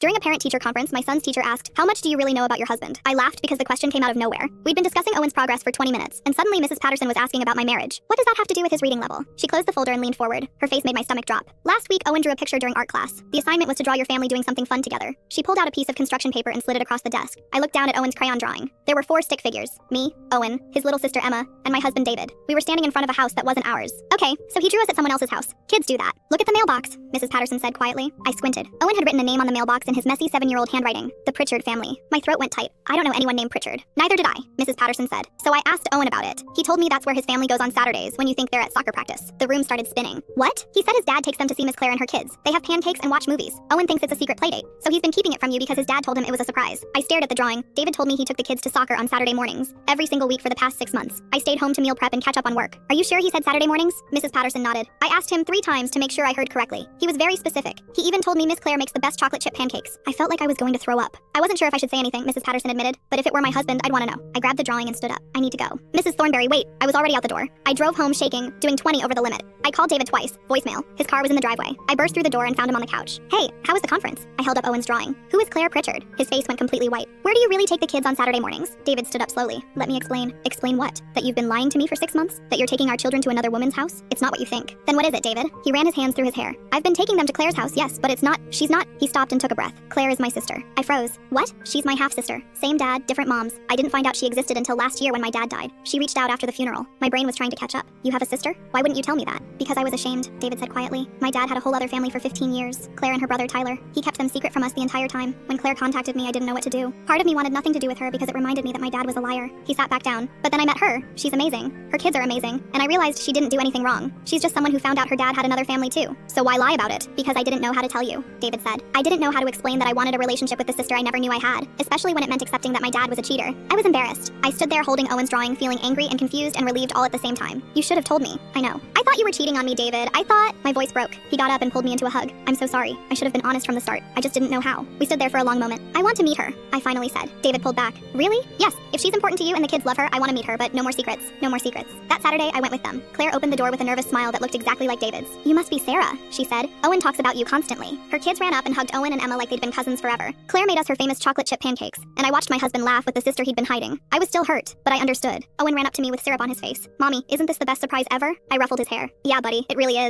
During a parent-teacher conference, my son's teacher asked, "How much do you really know about your husband?" I laughed because the question came out of nowhere. We'd been discussing Owen's progress for 20 minutes, and suddenly Mrs. Patterson was asking about my marriage. What does that have to do with his reading level? She closed the folder and leaned forward. Her face made my stomach drop. Last week, Owen drew a picture during art class. The assignment was to draw your family doing something fun together. She pulled out a piece of construction paper and slid it across the desk. I looked down at Owen's crayon drawing. There were 4 stick figures: me, Owen, his little sister Emma, and my husband David. We were standing in front of a house that wasn't ours. Okay, so he drew us at someone else's house. Kids do that. Look at the mailbox, Mrs. Patterson said quietly. I squinted. Owen had written a name on the mailbox in his messy 7-year-old handwriting. The Pritchard family. My throat went tight. I don't know anyone named Pritchard. Neither did I, Mrs. Patterson said. So I asked Owen about it. He told me that's where his family goes on Saturdays when you think they're at soccer practice. The room started spinning. What? He said his dad takes them to see Miss Claire and her kids. They have pancakes and watch movies. Owen thinks it's a secret playdate, so he's been keeping it from you because his dad told him it was a surprise. I stared at the drawing. David told me he took the kids to soccer on Saturday mornings, every single week for the past 6 months. I stayed home to meal prep and catch up on work. Are you sure he said Saturday mornings? Mrs. Patterson nodded. I asked him 3 times to make sure I heard correctly. He was very specific. He even told me Miss Claire makes the best chocolate chip pancakes. I felt like I was going to throw up. I wasn't sure if I should say anything, Mrs. Patterson admitted, but if it were my husband, I'd want to know. I grabbed the drawing and stood up. I need to go. Mrs. Thornberry, wait. I was already out the door. I drove home shaking, doing 20 over the limit. I called David twice. Voicemail. His car was in the driveway. I burst through the door and found him on the couch. Hey, how was the conference? I held up Owen's drawing. Who is Claire Pritchard? His face went completely white. Where do you really take the kids on Saturday mornings? David stood up slowly. Let me explain. Explain what? That you've been lying to me for 6 months? That you're taking our children to another woman's house? It's not what you think. Then what is it, David? He ran his hands through his hair. I've been taking them to Claire's house, yes, but it's not. She's not. He stopped and took a breath. Claire is my sister. I froze. What? She's my half-sister. Same dad, different moms. I didn't find out she existed until last year when my dad died. She reached out after the funeral. My brain was trying to catch up. You have a sister? Why wouldn't you tell me that? Because I was ashamed, David said quietly. My dad had a whole other family for 15 years. Claire and her brother Tyler. He kept them secret from us the entire time. When Claire contacted me, I didn't know what to do. Part of me wanted nothing to do with her because it reminded me that my dad was a liar. He sat back down. But then I met her. She's amazing. Her kids are amazing. And I realized she didn't do anything wrong. She's just someone who found out her dad had another family too. So why lie about it? Because I didn't know how to tell you, David said. I didn't know how to explain that I wanted a relationship with the sister I never knew I had, especially when it meant accepting that my dad was a cheater. I was embarrassed. I stood there holding Owen's drawing, feeling angry and confused and relieved all at the same time. You should have told me. I know. I thought you were cheating on me, David. I thought... My voice broke. He got up and pulled me into a hug. I'm so sorry. I should have been honest from the start. I just didn't know how. We stood there for a long moment. I want to meet her, I finally said. David pulled back. Really? Yes. If she's important to you and the kids love her, I want to meet her, but no more secrets. No more secrets. That Saturday, I went with them. Claire opened the door with a nervous smile that looked exactly like David's. You must be Sarah, she said. Owen talks about you constantly. Her kids ran up and hugged Owen and Emma like they'd been cousins forever. Claire made us her famous chocolate chip pancakes, and I watched my husband laugh with the sister he'd been hiding. I was still hurt, but I understood. Owen ran up to me with syrup on his face. Mommy, isn't this the best surprise ever? I ruffled his hair. Yeah, buddy, it really is.